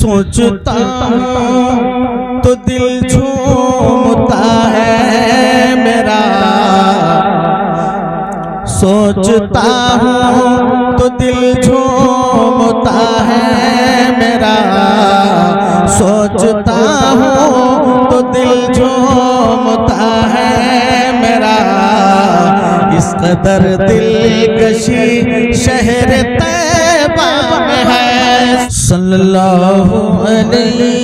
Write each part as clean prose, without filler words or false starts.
सोचता हूँ तो दिल झूमता है मेरा, सोचता हूँ तो दिल झूमता है मेरा, सोचता हूँ तो दिल झूमता है मेरा। इस कदर दिलकशी शहर तैबा में है। सल्लल्लाहु अलैहि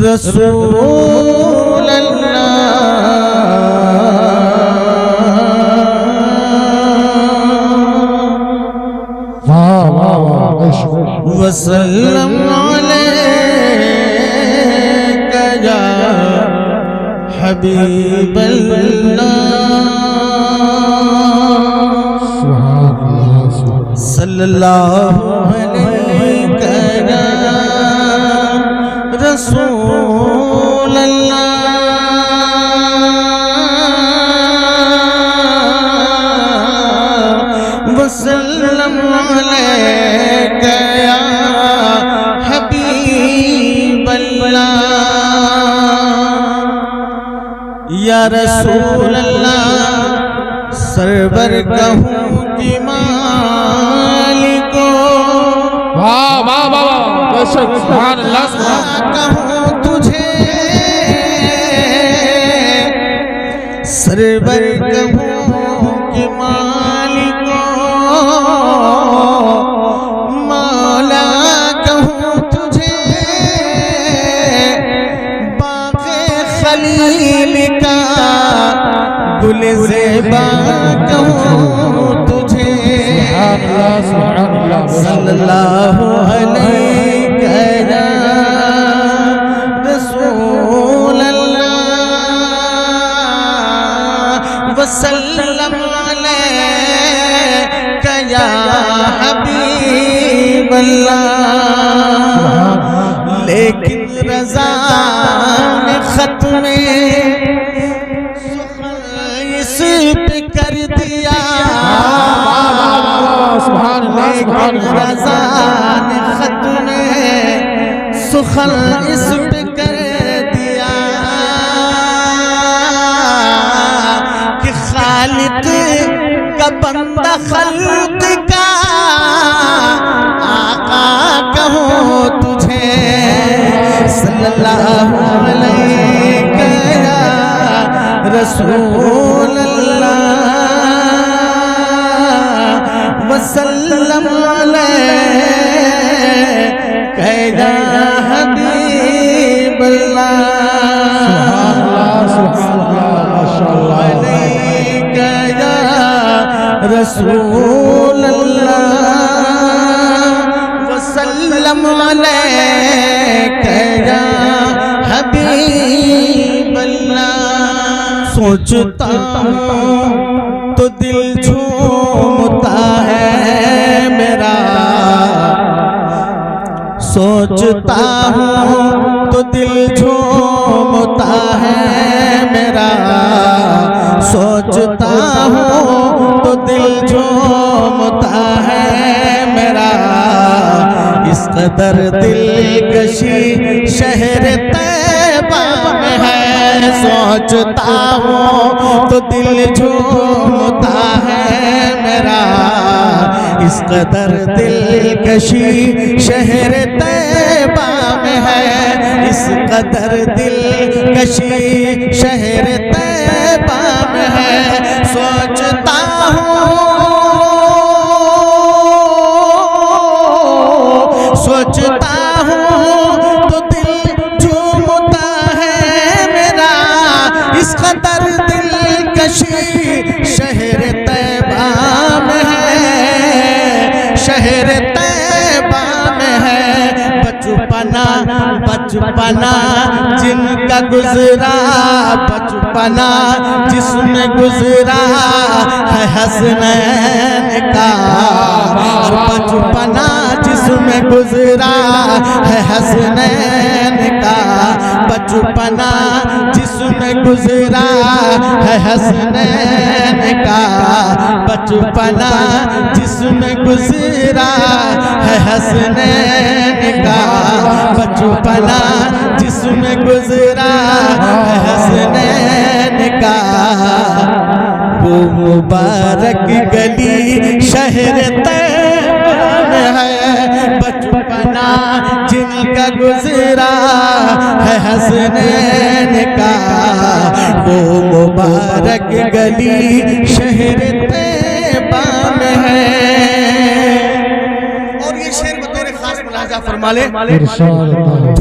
रसूल अल्लाह वसल्लम अलैका या हबीब अल्लाह सल्लल्लाहु अलैका या रसूल अल्लाह वसल्लम अलैका या हबीब अल्लाह। या रसूल अल्लाह सरवर कहूँ कि मालिको, वाह वाह वाह सुभान अल्लाह कहूँ तुझे सरवर कहूँ कि मालिको, मौला कहूँ तुझे बाग़े खलील का गुलज़ेबा कहूँ तुझे। सल्लल्लाहु अलैहि या रसूल अल्लाह वसल्लम अलैका या हबीब अल्लाह। लेकिन रज़ा ने खत में इस पे कर दिया, लेकिन रज़ा ने खत में सुखल इस पे कर दिया कि खालिक का बंदा खल्क का आका कहूँ तुझे। सल्लल्लाहु अलैका या रसूल अल्लाह वसल्लम अलैका या हबीब अल्लाह। अलैका या रसूल अल्लाह वसल्लम अलैका या हबीब अल्लाह। सोचता हूँ तो दिल झूमता है मेरा, सोचता हूँ तो दिल झूमता है मेरा, सोचता हूँ तो दिल झूमता है मेरा। इस कदर दिलकशी शहर तैबा में है। सोचता हूँ तो दिल झूमता है मेरा, इस कदर दिलकशी शहर तैबा में है। इस कदर दिलकशी शहर तैबा में है। सोचता हूँ सोचता हूँ तो दिल झूमता है मेरा, इस कदर दिलकशी शहर तैबा में है, शहर तैबा में है। बचपना बचपना जिनका गुजरा, बचपना जिसमें गुजरा है हसनैन का, और बचपना जिसमें गुजरा है हसनैन का, बचपना जिसमें गुजरा है हसनैन का, बचपना जिसमें गुजरा है हसनैन का, बचपना जिसमें गुजरा है हसनैन का। वो मुबारक गली शहर तैयबा में है, बचपना जिनका गुजरा है हसनैन का, वो मुबारक गली शहर तैयबा में है। और ये शेर बतौर खास मुलाजा फरमा ले,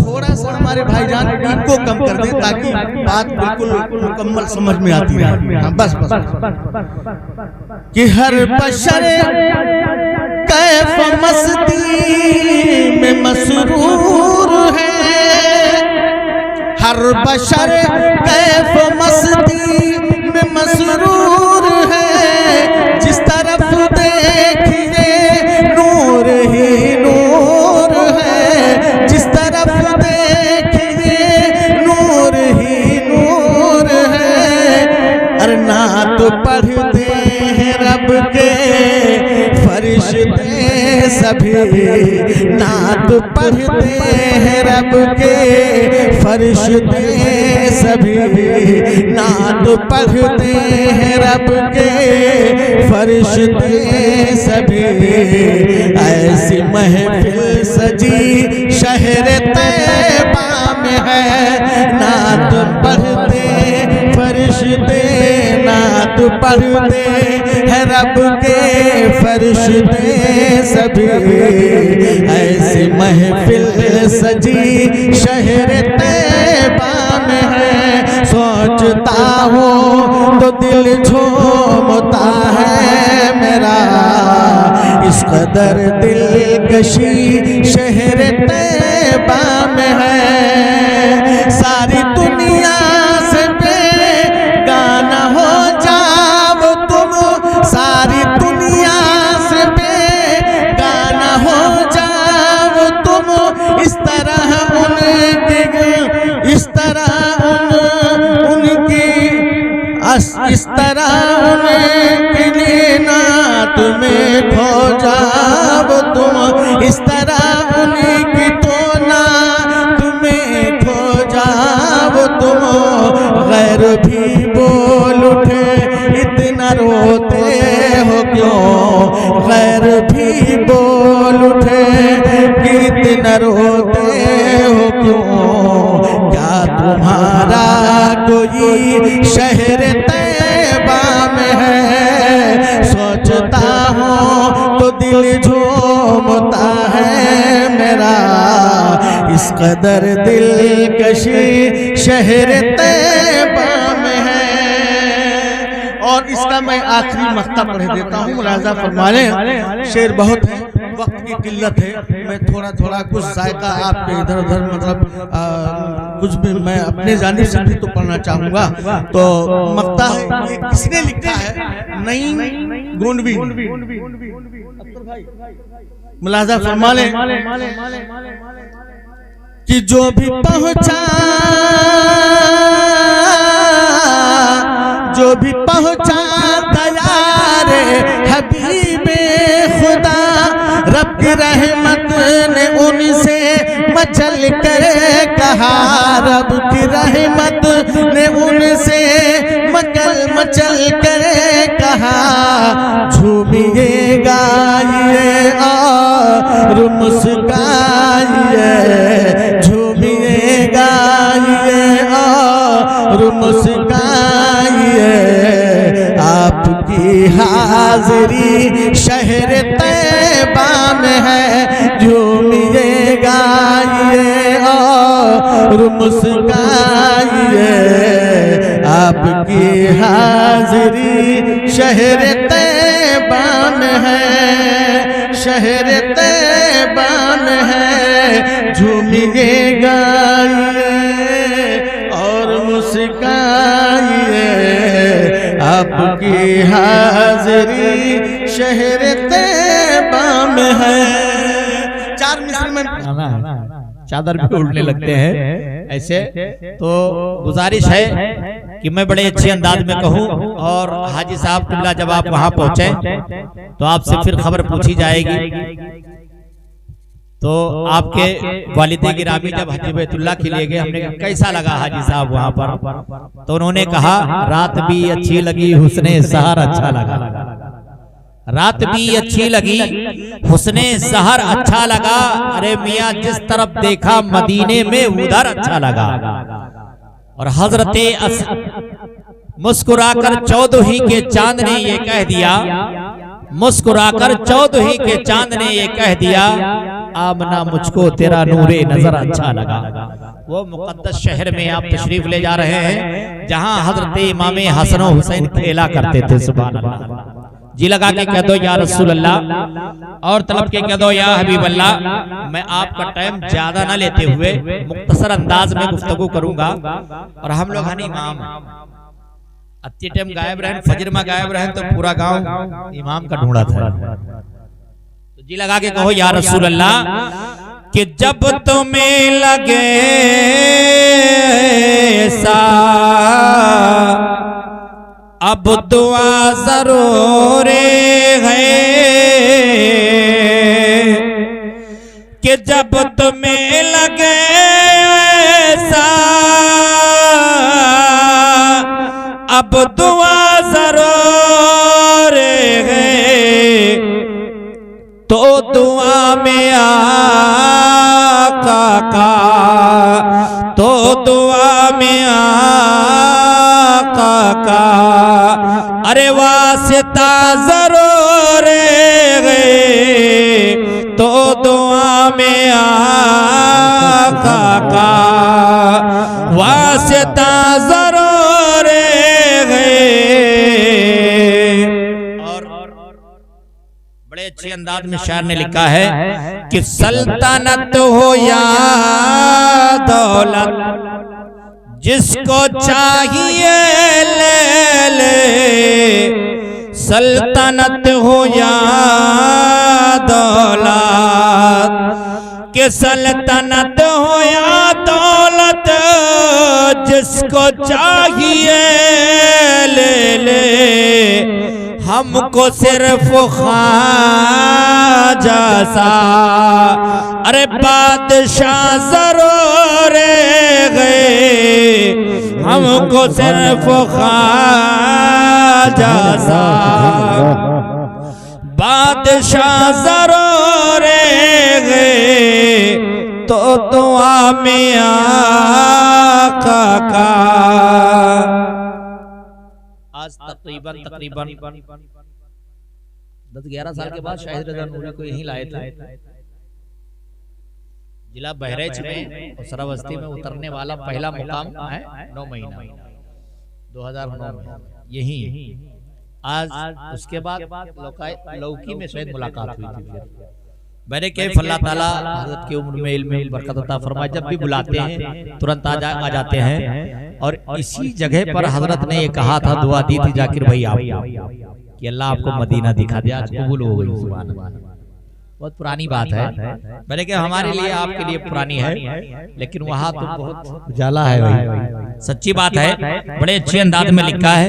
थोड़ा सा हमारे भाईजान इनको कम कर दे ताकि बात बिल्कुल मुकम्मल समझ में आती रहे। बस बस कि हर बशर कैफ मस्ती में मसरूर है, हर बशर कैफ मस्ती में मसरूर है, जिस तरफ देखिए नूर ही नूर है, जिस तरफ देखिए नूर ही नूर है। अरे नात पढ़ते हैं रब के फरिश्ते सभी, नात पढ़ते हैं रब के फरिश्ते सभी, नात पढ़ते हैं रब के फरिश्ते सभी। ऐसी महफिल सजी शहर तैयबा में है, नात पढ़ते फरिश्ते, नात पढ़ते हैं रब के फरिश्ते सभी। ऐसी महफिल सजी शहर तैयबा में है, सोचता हूँ तो दिल झूमता है मेरा, इस कदर दिलकशी शहर तैयबा में है। सारी दुनिया से बेगाना हो जाओ तुम, सारी दुनिया से बेगाना हो जाओ तुम, इस तरह उनकी, इस तरह उनकी, इस तरह उनके लिए नात में खो जाओ तुम, इस तरह उनकी तो नात में खो जाओ तुम। गैर भी बोल उठे इतना रोते हो क्यों, गैर भी बोल उठे इतना रोते हो क्यों, क्या तुम्हारा कोई शहर तैयबा में है। सोचता हूँ तो दिल झूमता है मेरा, इस कदर दिलकशी शहर तैयबा में है। और इसका मैं आखिरी मक्ता पढ़ देता हूँ, मुलाजा फरमा लें। शेर बहुत है, वक्त की किल्लत है, मैं थोड़ा थोड़ा कुछ जायका आपके इधर उधर मतलब कुछ भी मैं अपने जानिब से भी तो पढ़ना चाहूँगा। तो मक्ता है, ये किसने लिखा है? नईम गोंडवी। मुलाजा फरमा लें कि जो भी पहुँचा, जो भी पहुँचा तैयारे हबीबे खुदा, रब की रहमत ने उनसे मचल कर कहा, रब की रहमत ने उनसे मचल कर कहा, झूमिए गाइए और मुस्काइए, झूमिए गाइए और मुस्काइए, आपकी हाजिरी शहर तैयबा में है, झूमिए गाइए और मुस्काइए, आपकी हाजिरी शहर तैयबा में है, शहर तैयबा में है, झूमिए गाइए आपकी हाजिरी शहर तैयबा में है। 4 मिसर में चादर भी उड़ने लगते हैं ऐसे। तो गुजारिश है कि मैं बड़े अच्छे अंदाज में कहूं, और हाजी साहब किबला जब आप वहां पहुंचे तो आपसे फिर खबर पूछी जाएगी। तो आपके वालिद गिरामी जब हज बैतुल्लाह के लिए गए, हमने कहा कैसा लगा हाजी साहब वहां पर, तो उन्होंने कहा रात भी अच्छी लगी, हुस्ने सहर अच्छा लगा। रात भी अच्छी लगी, हुस्ने सहर अच्छा लगा। अरे मियाँ जिस तरफ देखा मदीने में उधर अच्छा लगा। और हजरते मुस्कुराकर चौदही के चांद ने ये कह दिया, मुस्कुराकर चौदही के चांद ने ये कह दिया, आमना मुझको तेरा नूरे नजर अच्छा लगा। वो मुकद्दस शहर में आप तशरीफ ले जा रहे हैं जहां हजरत इमाम हसन हुसैन खेला करते थे। सुभान अल्लाह। जी लगा के कह दो या रसूल अल्लाह, और तलब के कह दो या हबीब अल्लाह। मैं आपका टाइम ज्यादा ना लेते हुए मुख्तसर अंदाज में गुफ्तगू करूंगा। और हम लोग हनी इमाम अत्ती टाइम गायब रहे, फजर में गायब रहे तो पूरा गांव इमाम का ढूंढा था। तो जी लगा के कहो या रसूल अल्लाह कि जब तुम्हें लगे सा अब दुआ जरूर है कि जब तुम्हें लगे सा अब दुआ जरूर है, तो दुआ में आका का, तो दुआ में आका का अरे वास्ता जरूर है, तो दुआ में आका का वास्ता जरूर है। और बड़े अच्छे अंदाज में शायर ने लिखा है कि सल्तनत हो या दौलत जिसको चाहिए ले ले, सल्तनत हो या दौलत कि सल्तनत हो या दौलत जिसको चाहिए ले ले, हमको सिर्फ ख्वाजा सा अरे बादशाह जरूर गए, हमको सिर्फ ख्वाजा सा बादशाह जरूर गए, तो दुआ में आका का। आज तकरीबन 10-11 साल के बाद शाहिद रज़ा नूरी को यहीं लाए थे। जिला बहराइच में और सरावस्ती में उतरने वाला पहला मुकाम है 9 महीना 2009 में यही। आज उसके बाद लौकी में शायद मुलाकात हुई थी। फिर मैंने कहा अल्लाह ताला हज़रत की उम्र में इल्म में बरकत अता फरमाए। जब भी बुलाते हैं तुरंत आ जाते हैं। और इसी जगह पर हजरत ने ये कहा था, दुआ दी थी जाकिर भाई आप कि अल्लाह आपको मदीना दिखा दिया। आज कबूल हो गई। सुभान अल्लाह। बहुत पुरानी बात है। मैंने कहा हमारे लिए आपके लिए पुरानी है, लेकिन वहाँ तो बहुत उजाला है भाई। सच्ची बात है। बड़े अच्छे अंदाज में लिखा है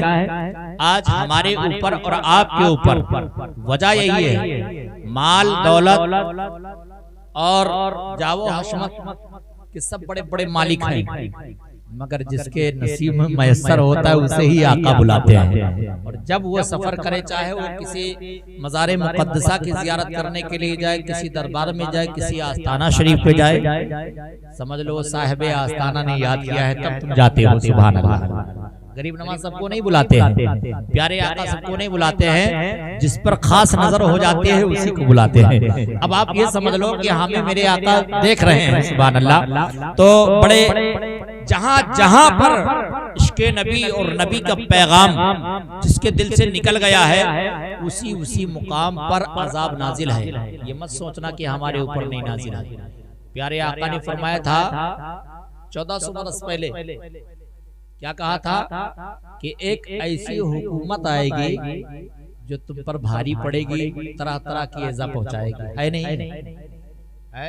आज हमारे ऊपर और आपके ऊपर वजह यही है, माल दौलत और जावो हशमत के सब बड़े बड़े मालिक हैं, मगर जिसके नसीब में मैसर होता है उसे ही आका बुलाते हैं। और जब वो सफर करे, चाहे वो किसी मज़ार मुक़द्दसा की ज़ियारत करने के लिए जाए, किसी दरबार में जाए, किसी आस्ताना शरीफ पे जाए, समझ लो साहिब आस्ताना ने याद किया है तब तुम जाते हो। सुभान अल्लाह। गरीब नवाज सबको नहीं बुलाते हैं, प्यारे आका सबको नहीं बुलाते हैं, जिस पर खास नजर हो जाती है उसी को बुलाते हैं। अब आप ये समझ लो कि हमें मेरे आका देख रहे हैं। सुभान अल्लाह। तो बड़े जहां जहां पर इश्क़े नबी और नबी का पैगाम जिसके दिल से निकल गया है, उसी मुकाम पर अजाब नाजिल है। ये मत सोचना कि हमारे ऊपर नहीं नाजिल है। प्यारे आका ने फरमाया था 1400 बरस पहले क्या कहा था कि एक ऐसी हुकूमत आएगी जो तुम पर भारी पड़ेगी, तरह तरह की एजा पहुंचाएगी। है नहीं? है?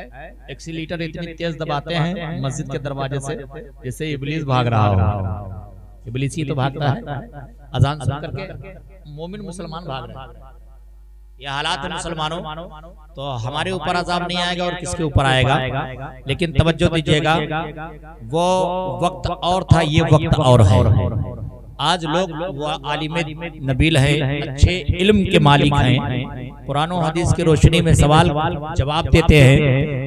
एक्सीलेटर इतनी तेज दबाते हैं मस्जिद के दरवाजे से जैसे इबलीस भाग रहा हो। इबलीस ही तो भागता है, अजान सुन करके मोमिन मुसलमान भाग रहे हैं। यह हालात है मुसलमानों, तो हमारे ऊपर अजाब नहीं आएगा और किसके ऊपर आएगा। लेकिन तवज्जो दीजिएगा, वो वक्त और था, ये वक्त और है। आज लोग वो आलिम नबील है, अच्छे इल्म के मालिक हैं, कुरान और हदीस की रोशनी में सवाल जवाब देते हैं,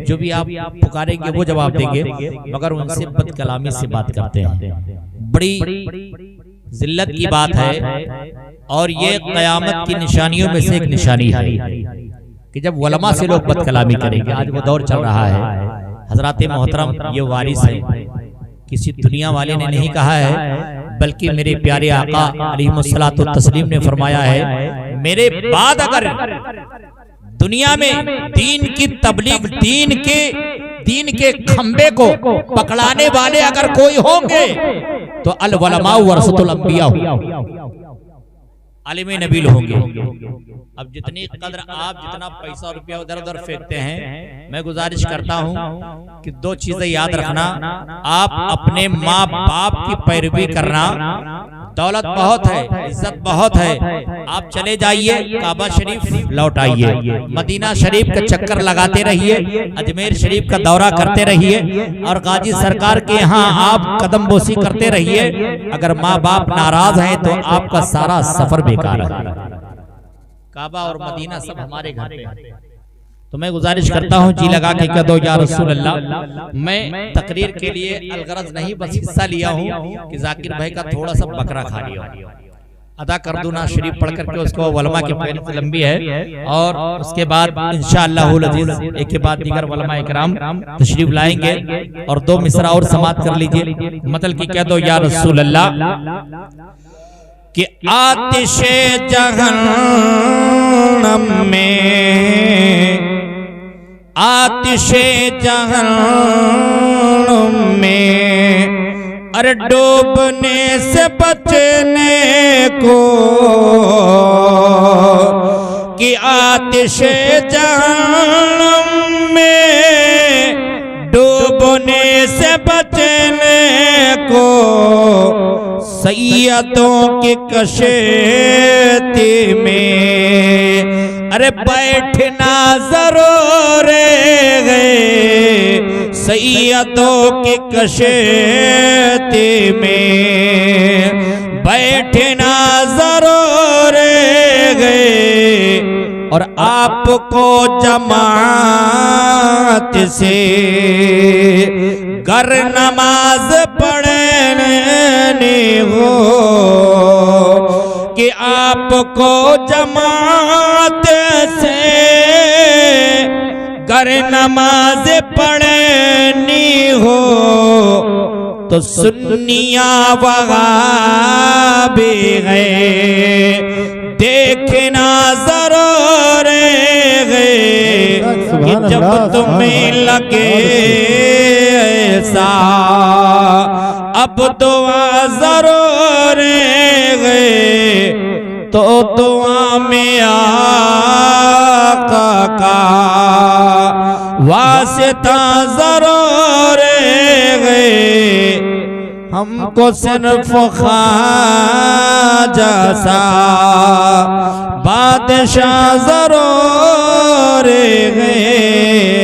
जो भी आप पुकारेंगे वो जवाब देंगे, मगर उनसे बदकलामी से बात करते हैं। बड़ी जिल्लत की बात है और ये क़यामत की निशानियों में से एक निशानी है कि जब उलमा से लोग बदकलामी करेंगे। आज वो दौर चल रहा है। हजरत मोहतरम ये वारिस है, किसी दुनिया वाले ने नहीं कहा है, बल्कि मेरे प्यारे आका अलैहिस्सलातु तस्लीम ने फरमाया है, मेरे बाद अगर दुनिया में दीन की तबलीग, दीन के खंबे को पकड़ाने वाले अगर कोई होंगे तो अल उलमा वरसतुल अंबिया, आलिम नबील होंगे। अब जितनी कदर आप जितना पैसा रुपया उधर उधर फेंकते हैं, मैं गुजारिश करता हूं कि दो चीजें याद रखना। आप अपने माँ बाप की पैरवी करना, दौलत बहुत है, इज्जत बहुत है, आप चले जाइए काबा शरीफ लौट आइए, मदीना शरीफ का चक्कर लगाते रहिए, अजमेर शरीफ का दौरा करते रहिए और गाजी सरकार के यहाँ आप कदम बोसी करते रहिए। अगर माँ बाप नाराज हैं तो आपका सारा सफर बेकार है। काबा और मदीना सब हमारे घर पे है। तो मैं गुजारिश करता हूँ, जी लगा के कह दो या रसूल अल्लाह। मैं तकरीर के लिए अलगरज नहीं, बस हिस्सा लिया हूँ कि जाकिर भाई का थोड़ा सा बकरा खा लिया, अदा कर दूं ना शरीफ पढ़ करके उसको। उलमा की फहरिस्त लंबी है और उसके बाद इंशाअल्लाहुल अजीज एक के बाद दीगर उलमा इकराम तशरीफ लाएंगे और दो मिसरा और समाप्त कर लीजिए। मतलब कि कह दो या रसूल अल्लाह कि आतिशे जहन्नम में, आतिशे जहन्नम में, अरे डूबने से बचने को, कि आतिशे जहन्नम में डूबने से बचने को, सैयदों की कशती में, अरे बैठना जरूर है, सैयदों की कशती में बैठना जरूर है। और आपको जमात से घर नमाज पढ़ने हो, कि आपको जमात से घर नमाज पढ़नी हो, तो सुन्निया वहाबी है देखना जरूर है, कि जब तुम्हें लगे ऐसा अब दुआ जरूर है, तो दुआ में आका का वास्ता जरूर है। हमको सिर्फ ख्वाजा सा बादशाह जरूर है।